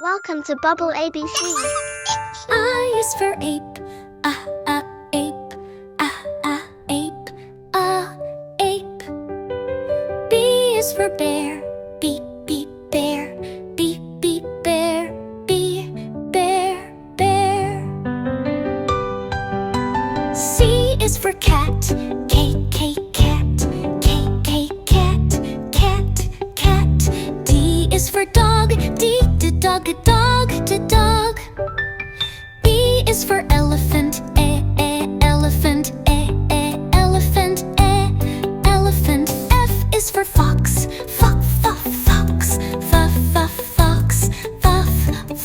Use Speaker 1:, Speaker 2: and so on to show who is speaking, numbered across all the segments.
Speaker 1: Welcome to Bubble ABC.
Speaker 2: I is for ape, ape, ape, ape. B is for bear, beep, bear, beep, bear, bear. C is for cat, cat, cat. D is for dog, dog. E is for elephant, elephant. F is for fox,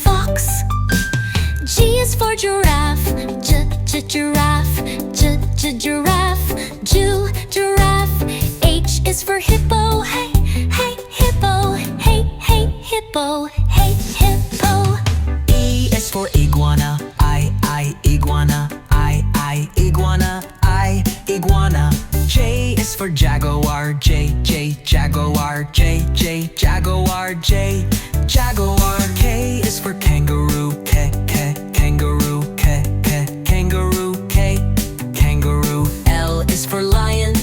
Speaker 2: fox. G is for giraffe, giraffe. Giraffe. H is for hippo, hippo.
Speaker 3: E is for iguana, iguana. J is for jaguar, jaguar. K is for kangaroo, kangaroo. L is for lion,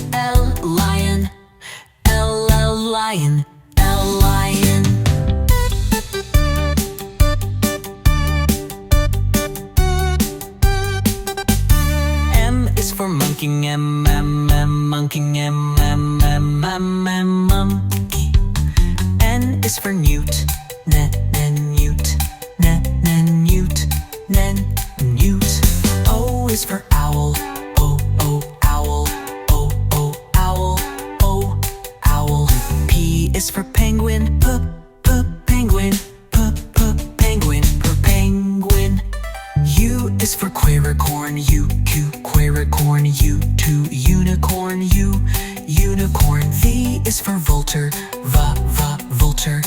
Speaker 3: lion. M is for monkey, monkey. N is for newt, newt. O is for owl, owl. P is for penguin, penguin. U is for quericorn, quericorn. U to unicorn, unicorn. V is for vulture, vulture.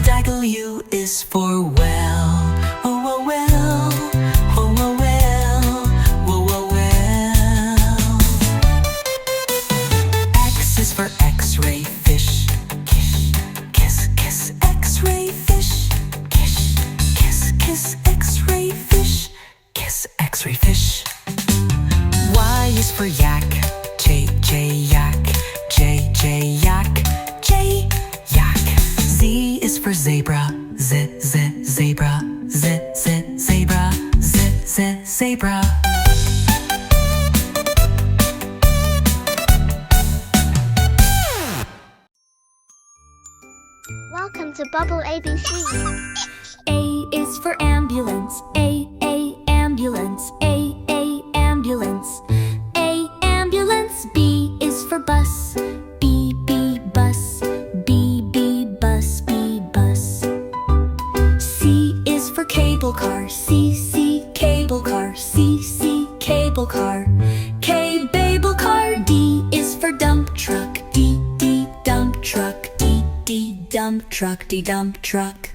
Speaker 3: W is for well, well. X is for X-ray fish, kiss. X-ray fish, kiss. X-ray fish, kiss. X-ray fish. Y is for yak, J yak. Z is for zebra, zebra.
Speaker 1: Welcome to Bubble ABC.
Speaker 2: A is for ambulance, ambulance. Ambulance. B is for bus, bus. C is for cable car, cable car. K babel car. D is for dump truck, dump truck. Dump truck.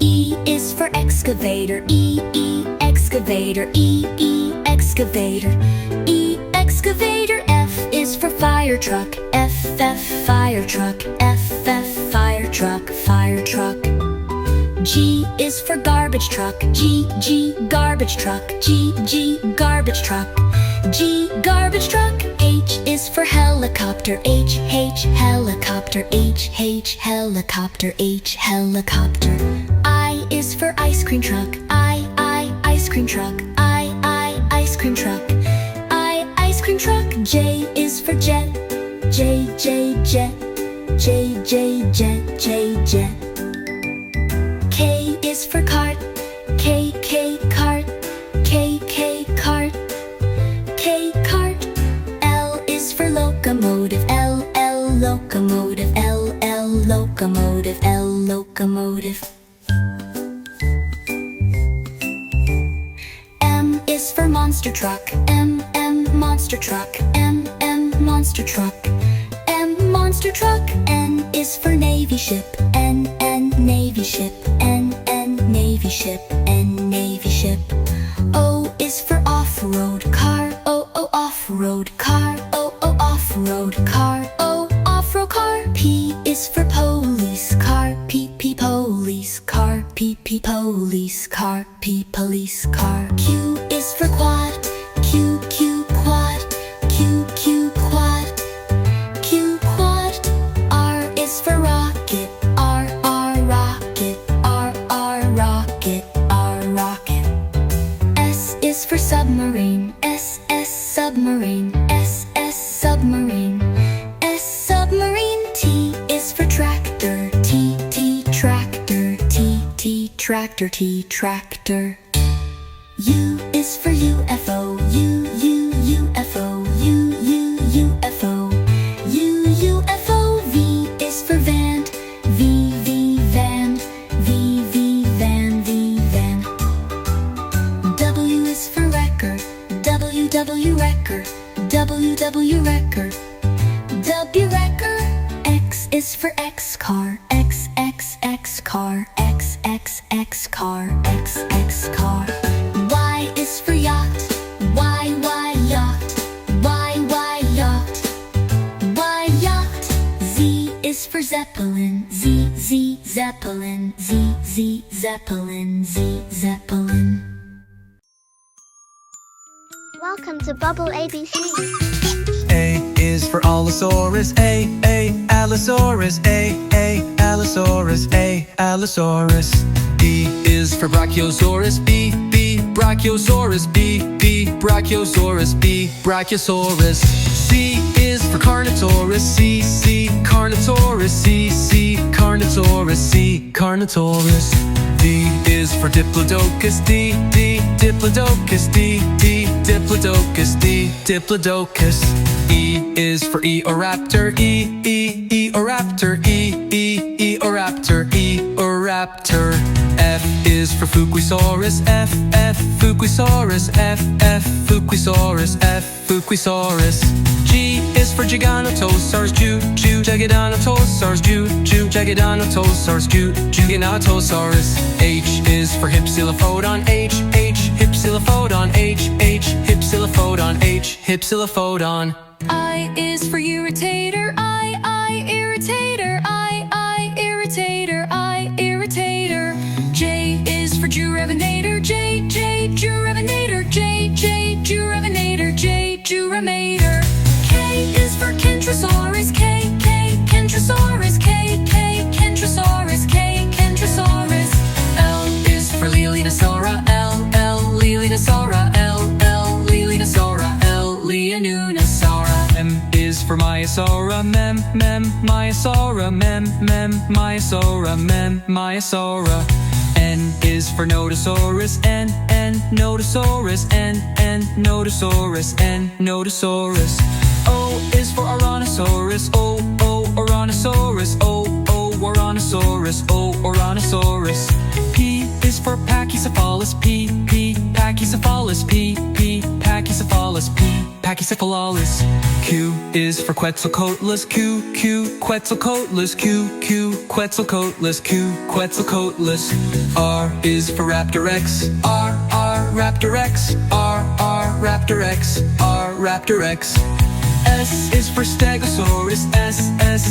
Speaker 2: E is for excavator, excavator. F is for fire truck, fire truck. G is for garbage truck, garbage truck. H is for helicopter, helicopter. I is for ice cream truck, ice cream truck. J is for jet, jet. K is for cart, cart. L is for locomotive, locomotive. M is for monster truck, monster truck. Monster truck. N is for navy ship, navy ship. O is for off-road car, off-road car. off-road car. O, off-road car. P is for police car. P, police car. P, police car. P, police car. Q is for quad. Q, quad. Q, quad. Q, quad. R is for rocket. R, rocket. R, rocket. R, rocket. S is for submarine. S, submarine. S, submarine. S, submarine. T is for tractor. T, tractor. T, tractor. T, tractor. U is for UFO. U, UFO. U, UFO. U, UFO. V is for van. V, van. V, van. V, van. W is for wrecker. W, wrecker. W, wrecker. W, wrecker. X is for X car. X, car. X, car. X, car. Y is for yacht. Y, yacht. Y, yacht. Y, yacht. Z is for zeppelin. Z, zeppelin. Z, zeppelin. Z, zeppelin.
Speaker 1: Welcome to Bubble ABC.
Speaker 4: A is for Allosaurus. A, Allosaurus. A, Allosaurus. A, Allosaurus. B is for Brachiosaurus. B, Brachiosaurus. B, Brachiosaurus. B, Brachiosaurus. C is for Carnotaurus. C, Carnotaurus. C, Carnotaurus. C, Carnotaurus. D is for Diplodocus. D, Diplodocus. D, Diplodocus. D, Diplodocus. E is for Eoraptor. Eoraptor. Eoraptor. Eoraptor. F is for Fuquisaurus. F, Fuquisaurus. F, Fuquisaurus. F, Fuquisaurus. G is for Giganotosaurus. Giganotosaurus. Giganotosaurus. Giganotosaurus. H is for Hypsilophodon. H, Hypsilophodon. H, Hypsilophodon. H, Hypsilophodon.
Speaker 2: I is for irritator. I, irritator. I, irritator. I, irritator. J is for Jurevinator. J, Jurevinator. J, Jurevinator. J, Juremator. K is for Kentrosaurus. K, Kentrosaurus. K, Kentrosaurus. K, Kentrosaurus. L is for Leelinosaura. L, Leelinosaura. L, Leelinosaura. L, Leonunosaura.
Speaker 4: M is for Myosaura. Mem, Myosaura. Mem, Myosaura. Mem, Myosaura. N is for Nodosaurus. N, Nodosaurus. N, Nodosaurus. N, Nodosaurus. O is for Ouranosaurus. O, Ouranosaurus. O, Ouranosaurus. O, Ouranosaurus. P is for Pachycephalus. P, Pachycephalus. P, Pachycephalus. P, Pachycephalalis. Q is for Quetzalcoatlus. Q, Quetzalcoatlus. Q, Quetzalcoatlus. Q, Quetzalcoatlus. R is for Raptor-X. R, Raptor-X. R, Raptor-X. R, Raptor-X. S is for Stegosaurus. S,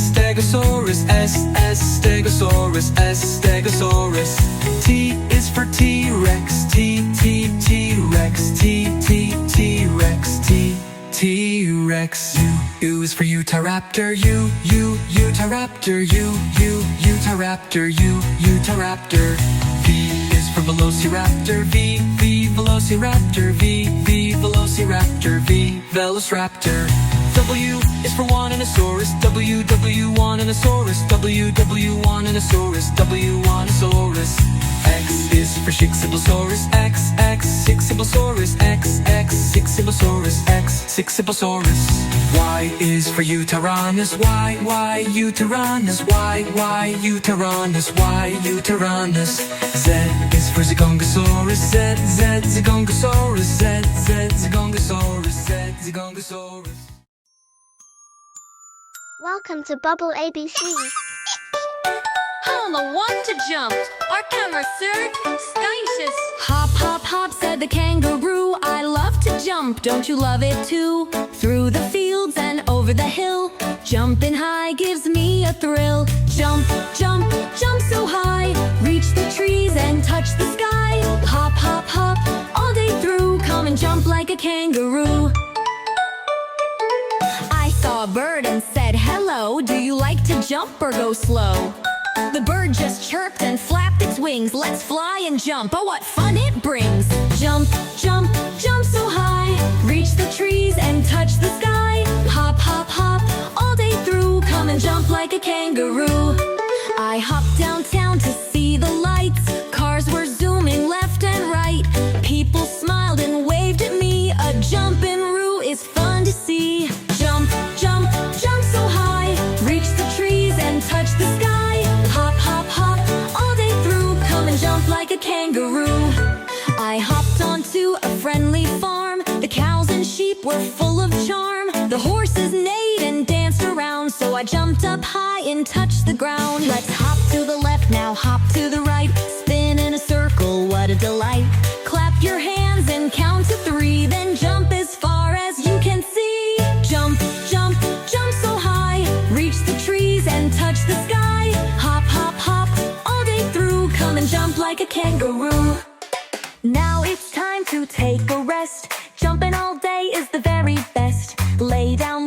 Speaker 4: Stegosaurus. S, Stegosaurus. S, Stegosaurus. T is for T-Rex. T-Rex. T-Rex. T-Rex. U is for Utahraptor. Utahraptor. Utahraptor. Utahraptor. V is for Velociraptor. V, Velociraptor. V, Velociraptor. V, Velociraptor. W is for Wananosaurus. W1anosaurus. W1anosaurus. W1anosaurus. X is for Schixibosaurus. X, Schixibosaurus. X, Schixibosaurus. X, Schixibosaurus. Y is for Utaranus. Y, Utaranus. Y, Utaranus. Y, Utaranus. Z is for Zigongosaurus. Z, Zigongosaurus. Z, Zigongosaurus. Z, Zigongosaurus.
Speaker 1: Welcome to Bubble ABC.
Speaker 5: I'm the one to jump. Our camera, sir. Skicious.
Speaker 2: Hop, hop, hop, said the kangaroo. I love to jump, don't you love it too? Through the fields and over the hill. Jumping high gives me a thrill. Jump, jump, jump so high. Reach the trees and touch the sky. Hop, hop, hop, all day through. Come and jump like a kangaroo. I saw a bird and said hello. Do you like to jump or go slow? The bird just chirped and flapped its wings. Let's fly and jump, oh what fun it brings. Jump, jump, jump so high. Reach the trees and touch the sky. Hop, hop, hop, all day through. Come and jump like a kangaroo. I hopped downtown to see the lights. Cars were zooming left and right. People smiled and waved at me. A jumpin'-roo is fun to see. Jump, jump, jump so high. Reach the trees and touch the sky. Hop, hop, hop, all day through. Come and jump like a kangaroo. I hopped onto a friendly farm. The cows and sheep were full of charm. The horses neighed and danced around. So I jumped up high and touched the ground. Let's hop to the left, now hop to the right. Spin in a circle, what a delight. Clap your hands and count to 3. Then jump as far as you can see. Jump, jump, jump so high. Reach the trees and touch the sky. Hop, hop, hop, all day through. Come and jump like a kangaroo. Now it's time to take a rest. Jumping all day is the very best. Lay down